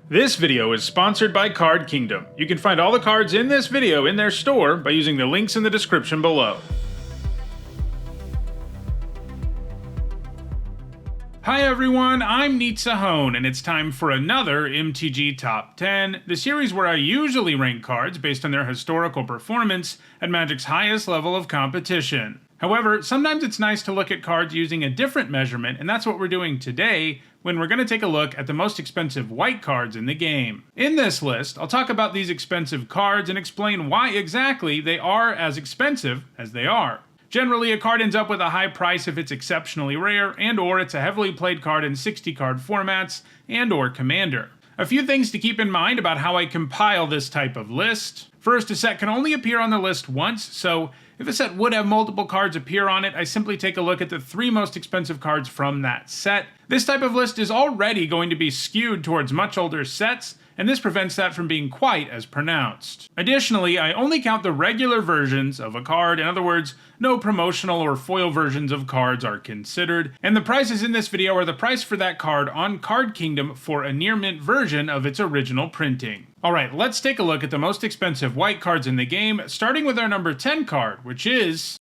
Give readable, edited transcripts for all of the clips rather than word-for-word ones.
This video is sponsored by Card Kingdom. You can find all the cards in this video in their store by using the links in the description below. Hi everyone, I'm Neat Sahone, and it's time for another MTG Top 10, the series where I usually rank cards based on their historical performance at Magic's highest level of competition. However, sometimes it's nice to look at cards using a different measurement, and that's what we're doing today, when we're going to take a look at the most expensive white cards in the game. In this list, I'll talk about these expensive cards and explain why exactly they are as expensive as they are. Generally, a card ends up with a high price if it's exceptionally rare and/or it's a heavily played card in 60-card formats and/or Commander. A few things to keep in mind about how I compile this type of list. First, a set can only appear on the list once, so if a set would have multiple cards appear on it, I simply take a look at the 3 most expensive cards from that set. This type of list is already going to be skewed towards much older sets, and this prevents that from being quite as pronounced. Additionally, I only count the regular versions of a card. In other words, no promotional or foil versions of cards are considered, and the prices in this video are the price for that card on Card Kingdom for a near mint version of its original printing. Alright, let's take a look at the most expensive white cards in the game, starting with our number 10 card, which is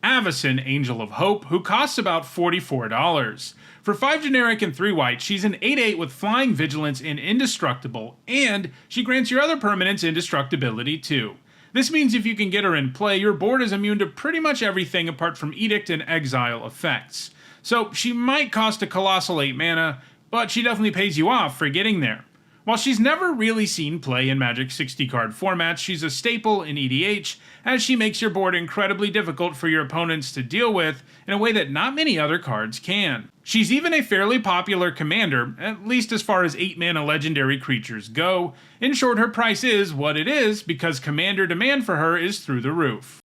Avacyn, Angel of Hope, who costs about $44. For 5 generic and 3 white, she's an 8/8 with Flying Vigilance and Indestructible, and she grants your other permanents indestructibility too. This means if you can get her in play, your board is immune to pretty much everything apart from Edict and Exile effects. So she might cost a colossal 8 mana, but she definitely pays you off for getting there. While she's never really seen play in Magic's 60-card formats, she's a staple in EDH, as she makes your board incredibly difficult for your opponents to deal with in a way that not many other cards can. She's even a fairly popular commander, at least as far as 8-mana legendary creatures go. In short, her price is what it is because commander demand for her is through the roof.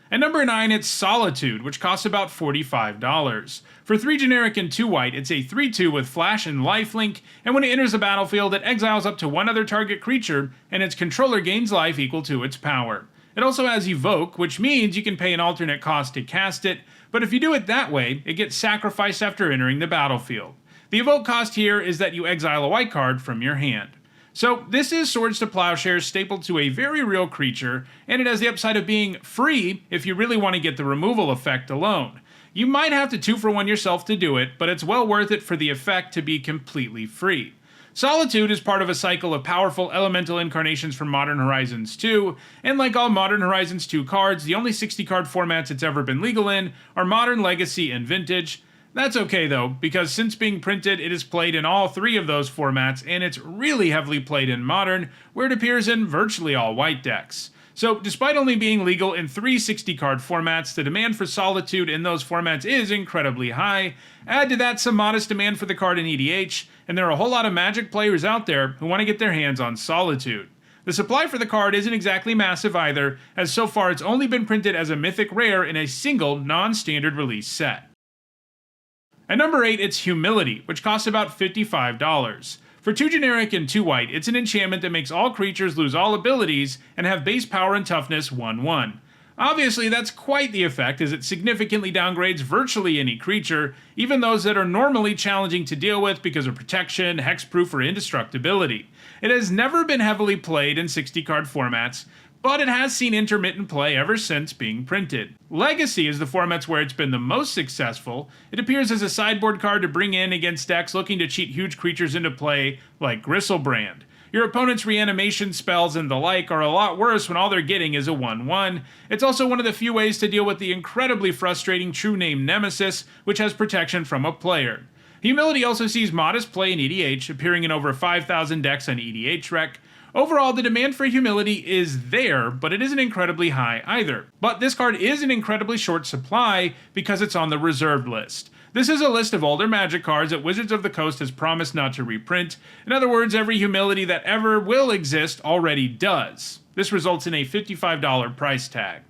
At number 9, it's Solitude, which costs about $45. For 3 generic and 2 white, it's a 3/2 with flash and lifelink, and when it enters the battlefield, it exiles up to one other target creature, and its controller gains life equal to its power. It also has Evoke, which means you can pay an alternate cost to cast it, but if you do it that way, it gets sacrificed after entering the battlefield. The Evoke cost here is that you exile a white card from your hand. So this is Swords to Plowshares stapled to a very real creature, and it has the upside of being free if you really want to get the removal effect alone. You might have to 2-for-1 yourself to do it, but it's well worth it for the effect to be completely free. Solitude is part of a cycle of powerful elemental incarnations from Modern Horizons 2, and like all Modern Horizons 2 cards, the only 60-card formats it's ever been legal in are Modern, Legacy, and Vintage. That's okay though, because since being printed, it is played in all 3 of those formats, and it's really heavily played in Modern, where it appears in virtually all white decks. So despite only being legal in 3 60-card formats, the demand for Solitude in those formats is incredibly high. Add to that some modest demand for the card in EDH, and there are a whole lot of Magic players out there who want to get their hands on Solitude. The supply for the card isn't exactly massive either, as so far it's only been printed as a mythic rare in a single non-standard release set. At number 8, it's Humility, which costs about $55. For 2 generic and 2 white, it's an enchantment that makes all creatures lose all abilities and have base power and toughness 1/1. Obviously, that's quite the effect, as it significantly downgrades virtually any creature, even those that are normally challenging to deal with because of protection, hexproof, or indestructibility. It has never been heavily played in 60-card formats, but it has seen intermittent play ever since being printed. Legacy is the formats where it's been the most successful. It appears as a sideboard card to bring in against decks looking to cheat huge creatures into play, like Gristlebrand. Your opponent's reanimation spells and the like are a lot worse when all they're getting is a 1/1. It's also one of the few ways to deal with the incredibly frustrating True Name Nemesis, which has protection from a player. Humility also sees modest play in EDH, appearing in over 5,000 decks on EDH Rec. Overall, the demand for Humility is there, but it isn't incredibly high either. But this card is in incredibly short supply because it's on the reserved list. This is a list of older Magic cards that Wizards of the Coast has promised not to reprint. In other words, every Humility that ever will exist already does. This results in a $55 price tag.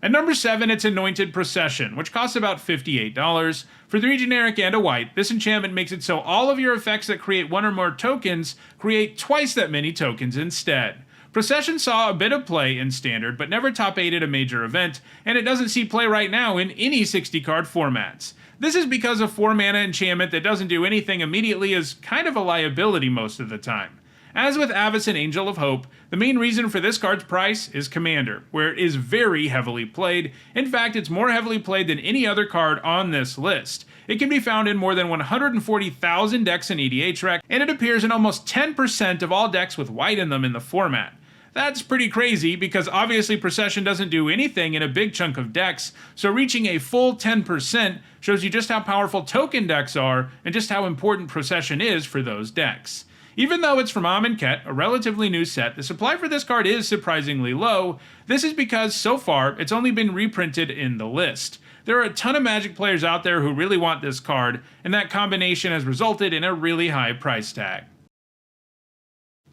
At number 7, it's Anointed Procession, which costs about $58. For 3 generic and a white, this enchantment makes it so all of your effects that create 1 or more tokens create twice that many tokens instead. Procession saw a bit of play in Standard, but never top 8 at a major event, and it doesn't see play right now in any 60-card formats. This is because a 4-mana enchantment that doesn't do anything immediately is kind of a liability most of the time. As with Avis and Angel of Hope, the main reason for this card's price is Commander, where it is very heavily played. In fact, it's more heavily played than any other card on this list. It can be found in more than 140,000 decks in EDHREC, and it appears in almost 10% of all decks with white in them in the format. That's pretty crazy because obviously procession doesn't do anything in a big chunk of decks, so reaching a full 10% shows you just how powerful token decks are and just how important procession is for those decks. Even though it's from Amonkhet, a relatively new set, the supply for this card is surprisingly low. This is because, so far, it's only been reprinted in the list. There are a ton of Magic players out there who really want this card, and that combination has resulted in a really high price tag.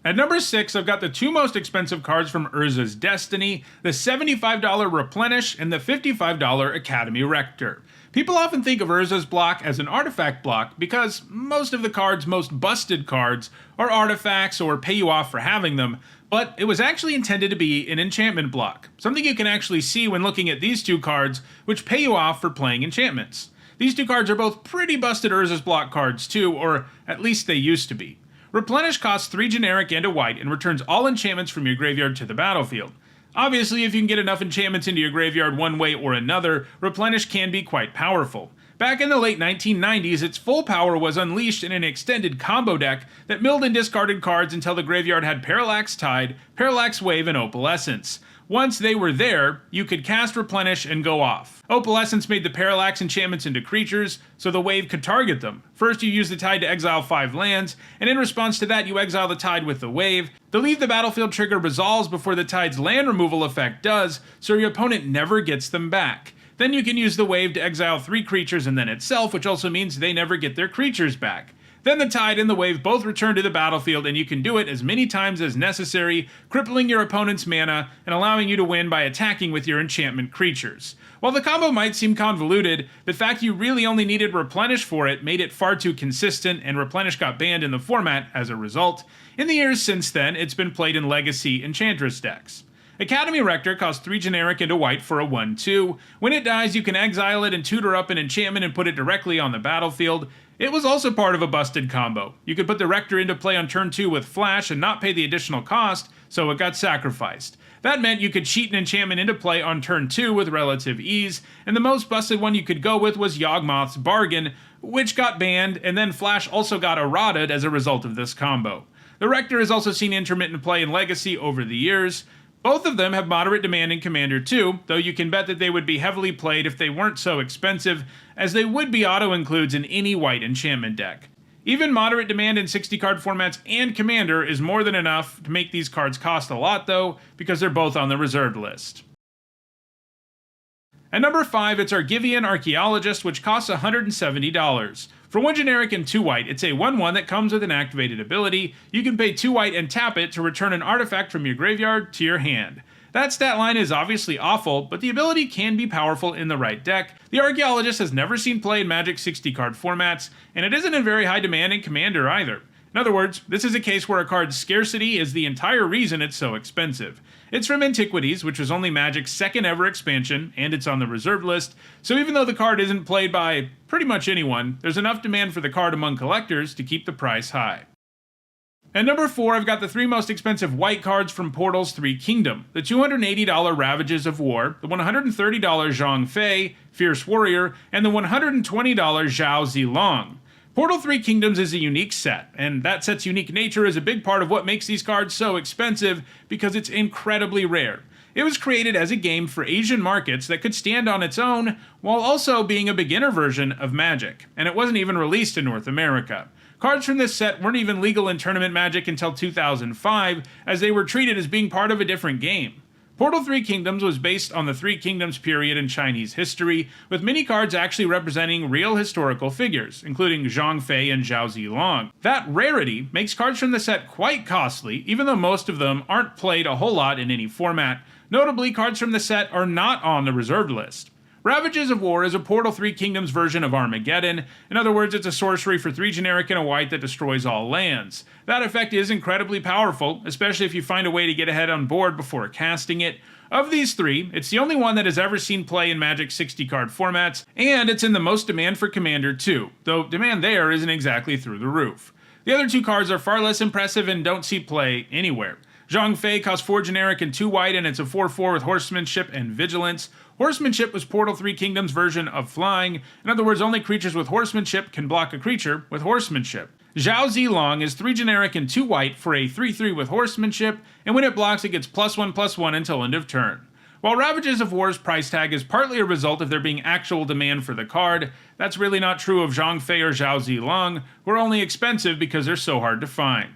At number 6, I've got the two most expensive cards from Urza's Destiny, the $75 Replenish and the $55 Academy Rector. People often think of Urza's block as an artifact block because most of the card's most busted cards are artifacts or pay you off for having them, but it was actually intended to be an enchantment block, something you can actually see when looking at these two cards, which pay you off for playing enchantments. These two cards are both pretty busted Urza's block cards too, or at least they used to be. Replenish costs 3 generic and a white and returns all enchantments from your graveyard to the battlefield. Obviously, if you can get enough enchantments into your graveyard one way or another, Replenish can be quite powerful. Back in the late 1990s, its full power was unleashed in an extended combo deck that milled and discarded cards until the graveyard had Parallax Tide, Parallax Wave, and Opalescence. Once they were there, you could cast Replenish and go off. Opalescence made the Parallax enchantments into creatures, so the Wave could target them. First you use the Tide to exile 5 lands, and in response to that you exile the Tide with the Wave. The Leave the Battlefield trigger resolves before the Tide's land removal effect does, so your opponent never gets them back. Then you can use the Wave to exile 3 creatures and then itself, which also means they never get their creatures back. Then the Tide and the Wave both return to the battlefield, and you can do it as many times as necessary, crippling your opponent's mana and allowing you to win by attacking with your enchantment creatures. While the combo might seem convoluted, the fact you really only needed Replenish for it made it far too consistent, and Replenish got banned in the format as a result. In the years since then, it's been played in Legacy Enchantress decks. Academy Rector costs 3 generic and a white for a 1/2. When it dies, you can exile it and tutor up an enchantment and put it directly on the battlefield. It was also part of a busted combo. You could put the Rector into play on turn 2 with Flash and not pay the additional cost, so it got sacrificed. That meant you could cheat an enchantment into play on turn 2 with relative ease, and the most busted one you could go with was Yawgmoth's Bargain, which got banned, and then Flash also got errated as a result of this combo. The Rector has also seen intermittent play in Legacy over the years. Both of them have moderate demand in Commander too, though you can bet that they would be heavily played if they weren't so expensive, as they would be auto-includes in any white enchantment deck. Even moderate demand in 60-card formats and Commander is more than enough to make these cards cost a lot though, because they're both on the reserved list. At number 5, it's Argivian Archaeologist, which costs $170. For 1 generic and 2 white, it's a 1/1 that comes with an activated ability. You can pay 2 white and tap it to return an artifact from your graveyard to your hand. That stat line is obviously awful, but the ability can be powerful in the right deck. The Archaeologist has never seen play in Magic 60-card formats, and it isn't in very high demand in Commander either. In other words, this is a case where a card's scarcity is the entire reason it's so expensive. It's from Antiquities, which was only Magic's second ever expansion, and it's on the reserved list, so even though the card isn't played by pretty much anyone, there's enough demand for the card among collectors to keep the price high. At number 4, I've got the 3 most expensive white cards from Portal's 3 Kingdom, the $280 Ravages of War, the $130 Zhang Fei, Fierce Warrior, and the $120 Zhao Zilong. Portal 3 Kingdoms is a unique set, and that set's unique nature is a big part of what makes these cards so expensive because it's incredibly rare. It was created as a game for Asian markets that could stand on its own while also being a beginner version of Magic, and it wasn't even released in North America. Cards from this set weren't even legal in tournament Magic until 2005, as they were treated as being part of a different game. Portal 3 Kingdoms was based on the 3 Kingdoms period in Chinese history, with many cards actually representing real historical figures, including Zhang Fei and Zhao Zilong. That rarity makes cards from the set quite costly, even though most of them aren't played a whole lot in any format. Notably, cards from the set are not on the reserved list. Ravages of War is a Portal 3 Kingdoms version of Armageddon. In other words, it's a sorcery for 3 generic and a white that destroys all lands. That effect is incredibly powerful, especially if you find a way to get ahead on board before casting it. Of these 3, it's the only one that has ever seen play in Magic's 60-card formats, and it's in the most demand for Commander too, though demand there isn't exactly through the roof. The other 2 cards are far less impressive and don't see play anywhere. Zhang Fei costs 4 generic and 2 white, and it's a 4/4 with horsemanship and vigilance. Horsemanship was Portal 3 Kingdoms version of flying. In other words, only creatures with horsemanship can block a creature with horsemanship. Zhao Zilong is 3 generic and 2 white for a 3/3 with horsemanship, and when it blocks it gets +1/+1 until end of turn. While Ravages of War's price tag is partly a result of there being actual demand for the card, that's really not true of Zhang Fei or Zhao Zilong, who are only expensive because they're so hard to find.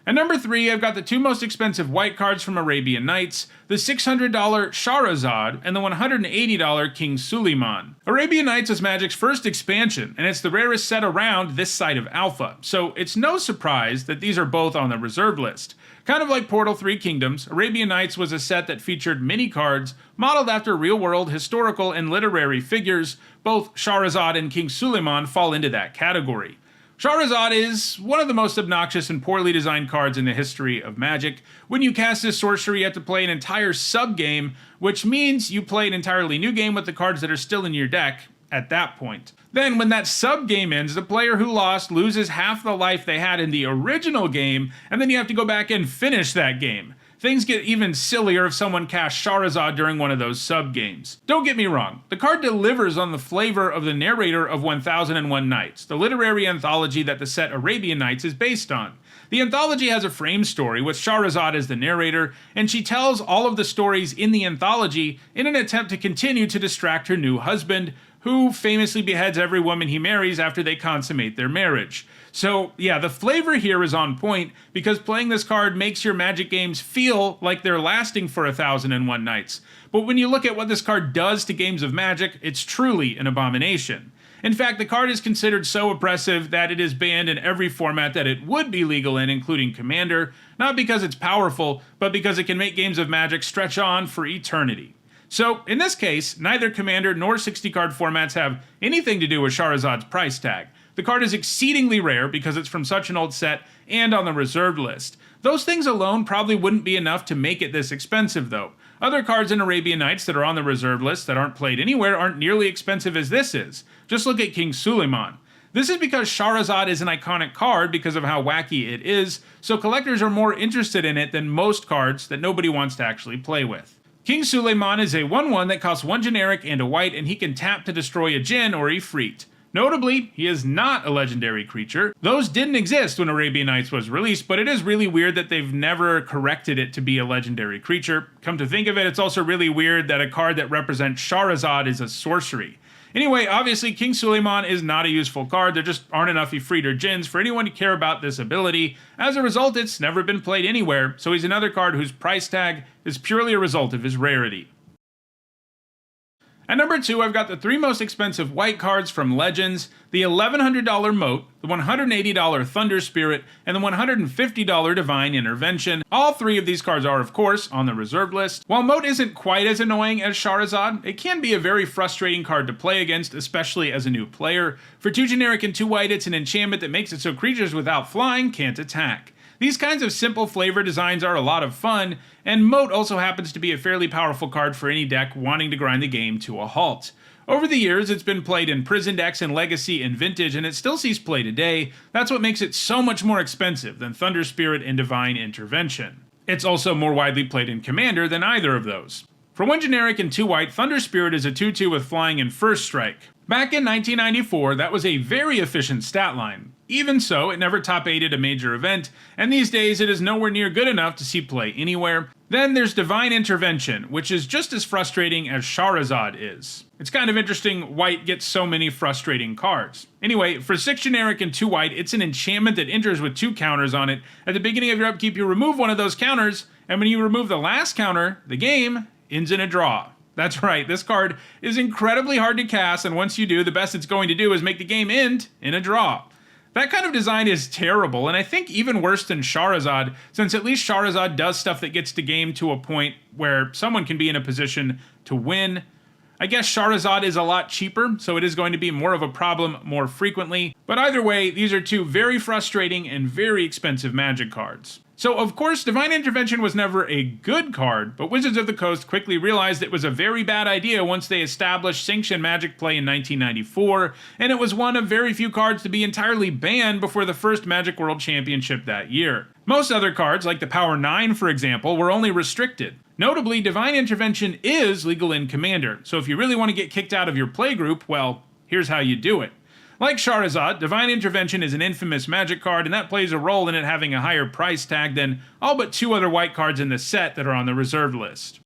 At number 3, I've got the 2 most expensive white cards from Arabian Knights, the $600 Shahrazad and the $180 King Suleiman. Arabian Knights is Magic's first expansion, and it's the rarest set around this side of Alpha, so it's no surprise that these are both on the reserve list. Kind of like Portal 3 Kingdoms, Arabian Knights was a set that featured mini cards modeled after real-world historical and literary figures. Both Shahrazad and King Suleiman fall into that category. Shahrazad is one of the most obnoxious and poorly designed cards in the history of Magic. When you cast this sorcery, you have to play an entire sub-game, which means you play an entirely new game with the cards that are still in your deck at that point. Then, when that sub-game ends, the player who lost loses half the life they had in the original game, and then you have to go back and finish that game. Things get even sillier if someone casts Shahrazad during one of those sub-games. Don't get me wrong, the card delivers on the flavor of the narrator of 1001 Nights, the literary anthology that the set Arabian Nights is based on. The anthology has a frame story with Shahrazad as the narrator, and she tells all of the stories in the anthology in an attempt to continue to distract her new husband, who famously beheads every woman he marries after they consummate their marriage. So yeah, the flavor here is on point because playing this card makes your Magic games feel like they're lasting for 1001 Nights. But when you look at what this card does to games of Magic, it's truly an abomination. In fact, the card is considered so oppressive that it is banned in every format that it would be legal in, including Commander, not because it's powerful, but because it can make games of Magic stretch on for eternity. So, in this case, neither Commander nor 60-card formats have anything to do with Shahrazad's price tag. The card is exceedingly rare because it's from such an old set and on the reserved list. Those things alone probably wouldn't be enough to make it this expensive, though. Other cards in Arabian Nights that are on the reserved list that aren't played anywhere aren't nearly expensive as this is. Just look at King Suleiman. This is because Shahrazad is an iconic card because of how wacky it is, so collectors are more interested in it than most cards that nobody wants to actually play with. King Suleiman is a 1/1 that costs 1 generic and a white, and he can tap to destroy a djinn or Ifrit. Notably, he is not a legendary creature. Those didn't exist when Arabian Nights was released, but it is really weird that they've never corrected it to be a legendary creature. Come to think of it, it's also really weird that a card that represents Shahrazad is a sorcery. Anyway, obviously King Suleiman is not a useful card. There just aren't enough Ifrit or djinns for anyone to care about this ability. As a result, it's never been played anywhere, so he's another card whose price tag is purely a result of his rarity. At number 2, I've got the 3 most expensive white cards from Legends, the $1,100 Moat, the $180 Thunder Spirit, and the $150 Divine Intervention. All 3 of these cards are, of course, on the reserved list. While Moat isn't quite as annoying as Shahrazad, it can be a very frustrating card to play against, especially as a new player. For 2 generic and 2 white, it's an enchantment that makes it so creatures without flying can't attack. These kinds of simple flavor designs are a lot of fun, and Moat also happens to be a fairly powerful card for any deck wanting to grind the game to a halt. Over the years, it's been played in Prison decks and Legacy and Vintage, and it still sees play today. That's what makes it so much more expensive than Thunder Spirit and Divine Intervention. It's also more widely played in Commander than either of those. For 1 generic and 2 white, Thunder Spirit is a 2/2 with flying and first strike. Back in 1994, that was a very efficient stat line. Even so, it never top 8'd a major event, and these days it is nowhere near good enough to see play anywhere. Then there's Divine Intervention, which is just as frustrating as Shahrazad is. It's kind of interesting white gets so many frustrating cards. Anyway, for 6 generic and 2 white, it's an enchantment that enters with 2 counters on it. At the beginning of your upkeep, you remove one of those counters, and when you remove the last counter, the game ends in a draw. That's right, this card is incredibly hard to cast, and once you do, the best it's going to do is make the game end in a draw. That kind of design is terrible, and I think even worse than Shahrazad, since at least Shahrazad does stuff that gets the game to a point where someone can be in a position to win. I guess Charizard is a lot cheaper, so it is going to be more of a problem more frequently, but either way, these are two very frustrating and very expensive Magic cards. So of course, Divine Intervention was never a good card, but Wizards of the Coast quickly realized it was a very bad idea once they established sanctioned Magic play in 1994, and it was one of very few cards to be entirely banned before the first Magic World Championship that year. Most other cards, like the Power 9 for example, were only restricted. Notably, Divine Intervention is legal in Commander, so if you really want to get kicked out of your playgroup, well, here's how you do it. Like Charizard, Divine Intervention is an infamous Magic card, and that plays a role in it having a higher price tag than all but two other white cards in the set that are on the reserved list.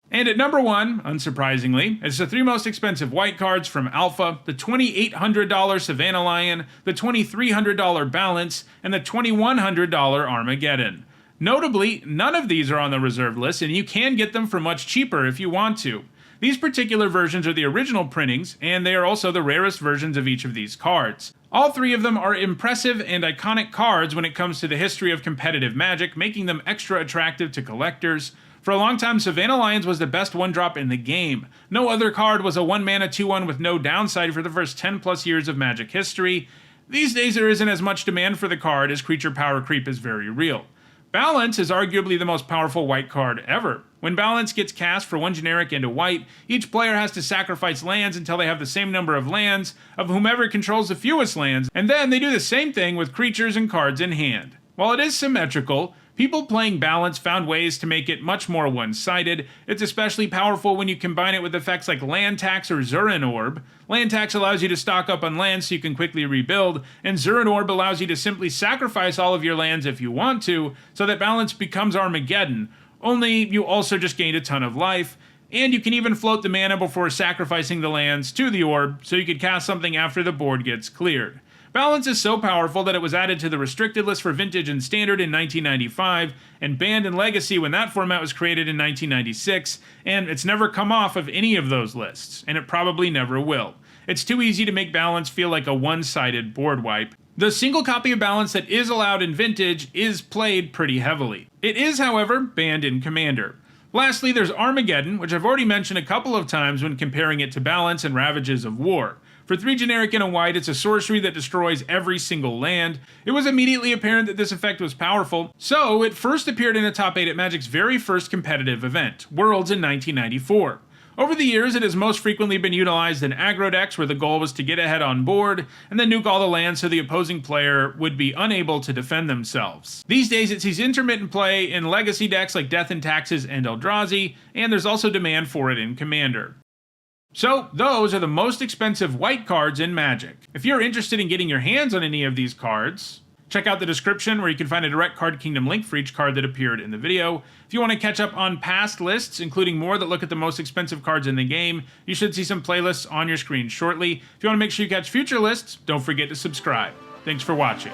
And at number 1, unsurprisingly, is the 3 most expensive white cards from Alpha, the $2,800 Savannah Lion, the $2,300 Balance, and the $2,100 Armageddon. Notably, none of these are on the reserved list, and you can get them for much cheaper if you want to. These particular versions are the original printings, and they are also the rarest versions of each of these cards. All 3 of them are impressive and iconic cards when it comes to the history of competitive Magic, making them extra attractive to collectors. For a long time, Savannah Lions was the best 1-drop in the game. No other card was a 1-mana 2/1 with no downside for the first 10 plus years of Magic history. These days there isn't as much demand for the card as creature power creep is very real. Balance is arguably the most powerful white card ever. When Balance gets cast for 1 generic and a white, each player has to sacrifice lands until they have the same number of lands of whomever controls the fewest lands, and then they do the same thing with creatures and cards in hand. While it is symmetrical, people playing Balance found ways to make it much more one-sided. It's especially powerful when you combine it with effects like Land Tax or Zurin Orb. Land Tax allows you to stock up on lands so you can quickly rebuild, and Zurin Orb allows you to simply sacrifice all of your lands if you want to, so that Balance becomes Armageddon. Only you also just gained a ton of life, and you can even float the mana before sacrificing the lands to the orb, so you could cast something after the board gets cleared. Balance is so powerful that it was added to the restricted list for Vintage and Standard in 1995, and banned in Legacy when that format was created in 1996, and it's never come off of any of those lists, and it probably never will. It's too easy to make Balance feel like a one-sided board wipe. The single copy of Balance that is allowed in Vintage is played pretty heavily. It is, however, banned in Commander. Lastly, there's Armageddon, which I've already mentioned a couple of times when comparing it to Balance and Ravages of War. For 3 generic and a white, it's a sorcery that destroys every single land. It was immediately apparent that this effect was powerful, so it first appeared in a top 8 at Magic's very first competitive event, Worlds in 1994. Over the years, it has most frequently been utilized in aggro decks where the goal was to get ahead on board, and then nuke all the lands so the opposing player would be unable to defend themselves. These days, it sees intermittent play in legacy decks like Death and Taxes and Eldrazi, and there's also demand for it in Commander. So, those are the most expensive white cards in Magic. If you're interested in getting your hands on any of these cards, check out the description where you can find a direct Card Kingdom link for each card that appeared in the video. If you want to catch up on past lists, including more that look at the most expensive cards in the game, you should see some playlists on your screen shortly. If you want to make sure you catch future lists, don't forget to subscribe. Thanks for watching.